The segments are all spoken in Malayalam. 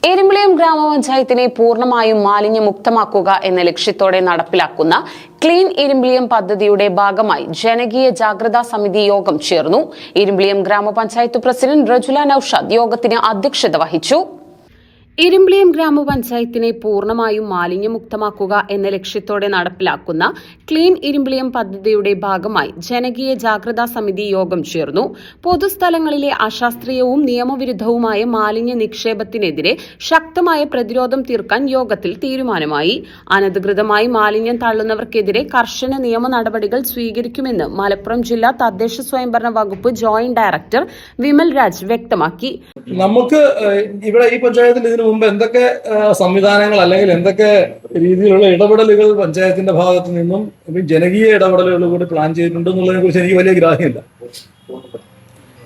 എരുമ്പിളിയം ഗ്രാമപഞ്ചായത്തിനെ പൂർണ്ണമായും മാലിന്യമുക്തമാക്കുക എന്ന ലക്ഷ്യത്തോടെ നടപ്പിലാക്കുന്ന ക്ലീൻ എരുമ്പിളിയം പദ്ധതിയുടെ ഭാഗമായി ജനകീയ ജാഗ്രതാ സമിതി യോഗം ചേർന്നു. എരുമ്പിളിയം ഗ്രാമപഞ്ചായത്ത് പ്രസിഡന്റ് റജുല നൌഷാദ് യോഗത്തിന് അധ്യക്ഷത വഹിച്ചു. എരുമ്പിളിയം ഗ്രാമപഞ്ചായത്തിനെ പൂർണ്ണമായും മാലിന്യമുക്തമാക്കുക എന്ന ലക്ഷ്യത്തോടെ നടപ്പിലാക്കുന്ന ക്ലീൻ എരുമ്പിളിയം പദ്ധതിയുടെ ഭാഗമായി ജനകീയ ജാഗ്രതാ സമിതി യോഗം ചേർന്നു. പൊതുസ്ഥലങ്ങളിലെ അശാസ്ത്രീയവും നിയമവിരുദ്ധവുമായ മാലിന്യ നിക്ഷേപത്തിനെതിരെ ശക്തമായ പ്രതിരോധം തീർക്കാൻ യോഗത്തിൽ തീരുമാനമായി. അനധികൃതമായി മാലിന്യം തള്ളുന്നവർക്കെതിരെ കർശന നിയമ നടപടികൾ സ്വീകരിക്കുമെന്ന് മലപ്പുറം ജില്ലാ തദ്ദേശ സ്വയംഭരണ വകുപ്പ് ജോയിന്റ് ഡയറക്ടർ വിമൽ രാജ് വ്യക്തമാക്കി. നമുക്ക് ഇവിടെ ഈ പഞ്ചായത്തിൽ ഇതിനു മുമ്പ് എന്തൊക്കെ സംവിധാനങ്ങൾ അല്ലെങ്കിൽ എന്തൊക്കെ രീതിയിലുള്ള ഇടപെടലുകൾ പഞ്ചായത്തിന്റെ ഭാഗത്തു നിന്നും ജനകീയ ഇടപെടലുകൾ കൂടി പ്ലാൻ ചെയ്തിട്ടുണ്ട് എന്നുള്ളതിനെ കുറിച്ച് എനിക്ക് വലിയ ഗ്രാഹ്യമില്ല.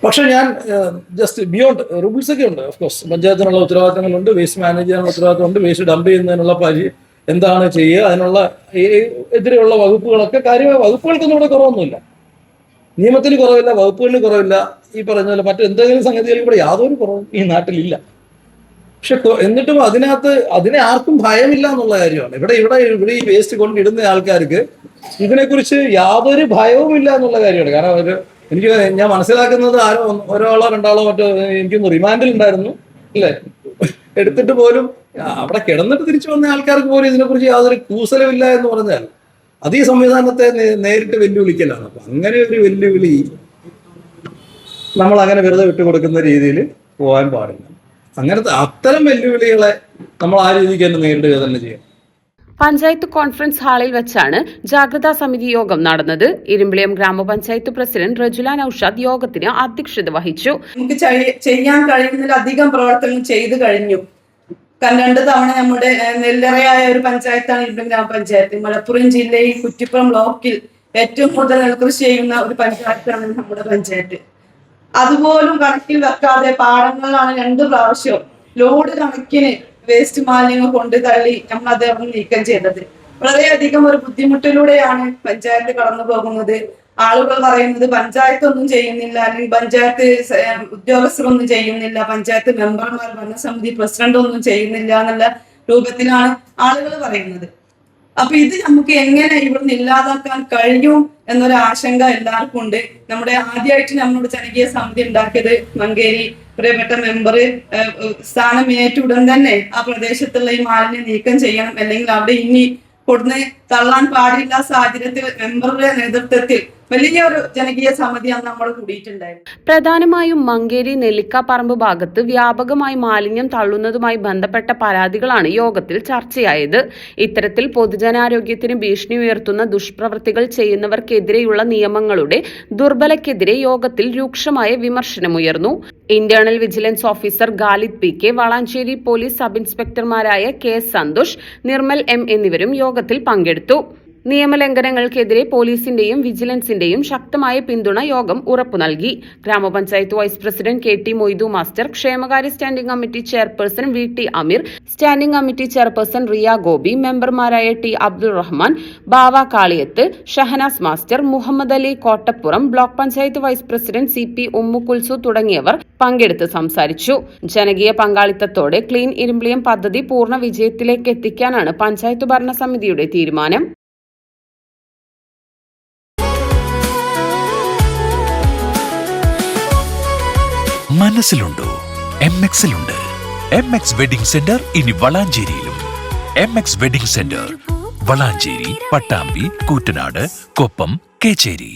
പക്ഷെ ഞാൻ ജസ്റ്റ് ബിയോണ്ട് റൂൾസ് ഒക്കെ ഉണ്ട്. ഓഫ്കോഴ്സ് പഞ്ചായത്തിനുള്ള ഉത്തരവാദിത്തങ്ങളുണ്ട്, വേസ്റ്റ് മാനേജ് ചെയ്യാനുള്ള ഉത്തരവാദിത്തമുണ്ട്, വേസ്റ്റ് ഡംപ് ചെയ്യുന്നതിനുള്ള എന്താണ് ചെയ്യുക, അതിനുള്ള എതിരെയുള്ള വകുപ്പുകളൊക്കെ കാര്യമായ വകുപ്പുകൾക്കൊന്നും ഇവിടെ കുറവൊന്നുമില്ല. നിയമത്തിന് കുറവില്ല, വകുപ്പുകളിൽ കുറവില്ല. ഈ പറഞ്ഞ പോലെ മറ്റെന്തെങ്കിലും സംഗതികളിൽ ഇവിടെ യാതൊരു കുറവും ഈ നാട്ടിലില്ല. പക്ഷെ എന്നിട്ടും അതിനെ ആർക്കും ഭയമില്ല എന്നുള്ള കാര്യമാണ്. ഇവിടെ ഈ വേസ്റ്റ് കൊണ്ടിടുന്ന ആൾക്കാർക്ക് ഇതിനെക്കുറിച്ച് യാതൊരു ഭയവുമില്ല എന്നുള്ള കാര്യമാണ്. കാരണം ഞാൻ മനസ്സിലാക്കുന്നത് ഒരാളോ രണ്ടാളോ മറ്റോ എനിക്കൊന്ന് റിമാൻഡിൽ ഉണ്ടായിരുന്നു അല്ലേ, എടുത്തിട്ട് പോലും അവിടെ കിടന്നിട്ട് തിരിച്ചു വന്ന ആൾക്കാർക്ക് പോലും ഇതിനെക്കുറിച്ച് യാതൊരു കൂസലമില്ല എന്ന് പറഞ്ഞാൽ അത് ഈ സംവിധാനത്തെ നേരിട്ട് വെല്ലുവിളിക്കലാണ്. അപ്പൊ അങ്ങനെ ഒരു വെല്ലുവിളി നമ്മൾ അങ്ങനെ വെറുതെ വിട്ടുകൊടുക്കുന്ന രീതിയിൽ പോകാൻ പാടില്ല. അത്തരം വെല്ലുവിളികളെ നമ്മൾ ആ രീതിക്ക് തന്നെ നേരിടുക തന്നെ ചെയ്യണം. പഞ്ചായത്ത് കോൺഫറൻസ് ഹാളിൽ വെച്ചാണ് ജാഗ്രതാ സമിതി യോഗം നടന്നത്. എരുമ്പിളിയം ഗ്രാമപഞ്ചായത്ത് പ്രസിഡന്റ് റജുല നൌഷാദ് യോഗത്തിന് അധ്യക്ഷത വഹിച്ചു. നമുക്ക് ചെയ്യാൻ കഴിയുന്നതിലധികം പ്രവർത്തനങ്ങൾ ചെയ്തു കഴിഞ്ഞു. 2 തവണ നമ്മുടെ നെല്ലറയായ ഒരു പഞ്ചായത്താണ് എരുമ്പിളിയം ഗ്രാമപഞ്ചായത്ത്. മലപ്പുറം ജില്ലയിൽ കുറ്റിപ്പുറം ബ്ലോക്കിൽ ഏറ്റവും കൂടുതൽ നെൽകൃഷി ചെയ്യുന്ന ഒരു പഞ്ചായത്താണ് നമ്മുടെ പഞ്ചായത്ത്. അതുപോലും കണക്കിൽ വെക്കാതെ പാടങ്ങളിലാണ് 2 പ്രാവശ്യം ലോഡ് കണക്കിന് വേസ്റ്റ് മാലിന്യങ്ങൾ കൊണ്ട് തള്ളി നമ്മൾ അദ്ദേഹം നീക്കം ചെയ്തത്. വളരെയധികം ഒരു ബുദ്ധിമുട്ടിലൂടെയാണ് പഞ്ചായത്ത് കടന്നു പോകുന്നത്. ആളുകൾ പറയുന്നത് പഞ്ചായത്ത് ഒന്നും ചെയ്യുന്നില്ല, അല്ലെങ്കിൽ പഞ്ചായത്ത് ഉദ്യോഗസ്ഥരൊന്നും ചെയ്യുന്നില്ല, പഞ്ചായത്ത് മെമ്പർമാർ, ഭരണസമിതി പ്രസിഡന്റ് ഒന്നും ചെയ്യുന്നില്ല എന്നുള്ള രൂപത്തിലാണ് ആളുകൾ പറയുന്നത്. അപ്പൊ ഇത് നമുക്ക് എങ്ങനെ ഇവിടുന്ന് ഇല്ലാതാക്കാൻ കഴിയും എന്നൊരു ആശങ്ക എല്ലാവർക്കും ഉണ്ട്. ആദ്യമായിട്ട് നമ്മളോട് ജനകീയ സമിതി ഉണ്ടാക്കിയത് മങ്കേരി പ്രിയപ്പെട്ട മെമ്പർ സ്ഥാനം ഏറ്റുടൻ തന്നെ ആ പ്രദേശത്തുള്ള ഈ മാലിന്യം നീക്കം ചെയ്യണം, അല്ലെങ്കിൽ അവിടെ ഇനി കൊടുന്ന് തള്ളാൻ പാടില്ല സാഹചര്യത്തിൽ മെമ്പറുടെ നേതൃത്വത്തിൽ വലിയൊരു ജനകീയ സമിതിയാണ് നമ്മൾ കൂടിയിട്ടുണ്ടായിരുന്നു. പ്രധാനമായും മങ്കേരി നെല്ലിക്കാപ്പറമ്പ് ഭാഗത്ത് വ്യാപകമായി മാലിന്യം തള്ളുന്നതുമായി ബന്ധപ്പെട്ട പരാതികളാണ് യോഗത്തിൽ ചർച്ചയായത്. ഇത്തരത്തിൽ പൊതുജനാരോഗ്യത്തിന് ഭീഷണി ഉയർത്തുന്ന ദുഷ്പ്രവൃത്തികൾ ചെയ്യുന്നവർക്കെതിരെയുള്ള നിയമങ്ങളുടെ ദുർബലക്കെതിരെ യോഗത്തിൽ രൂക്ഷമായ വിമർശനമുയർന്നു. Internal vigilance officer Khalid P K, Valanchery police sub ഇൻസ്പെക്ടർമാരായ കെ സന്തോഷ്, നിർമ്മൽ എം എന്നിവരും യോഗത്തിൽ പങ്കെടുത്തു. നിയമലംഘനങ്ങൾക്കെതിരെ പോലീസിന്റെയും വിജിലൻസിന്റെയും ശക്തമായ പിന്തുണ യോഗം ഉറപ്പു നൽകി. ഗ്രാമപഞ്ചായത്ത് vice president K T Moidu master, ക്ഷേമകാര്യ standing committee chairperson V T Ameer, standing committee chairperson Riya Gopi, മെമ്പർമാരായ T Abdul Rahman, Bava Kaliyath, Shahanas master, Muhammad Ali Kottappuram, block panchayat vice president C P Ummukulsu തുടങ്ങിയവർ പങ്കെടുത്ത് സംസാരിച്ചു. ജനകീയ പങ്കാളിത്തത്തോടെ ക്ലീൻ എരുമ്പിളിയം പദ്ധതി പൂർണ്ണ വിജയത്തിലേക്ക് എത്തിക്കാനാണ് പഞ്ചായത്ത് ഭരണസമിതിയുടെ തീരുമാനം. മനസ്സിലുണ്ടോ? MX ലുണ്ട്. MX വെഡിംഗ് സെന്റർ ഇനി വളാഞ്ചേരിയിലും. MX wedding centre Valanchery, Pattambi, Koottanad, Koppam, Kecheri.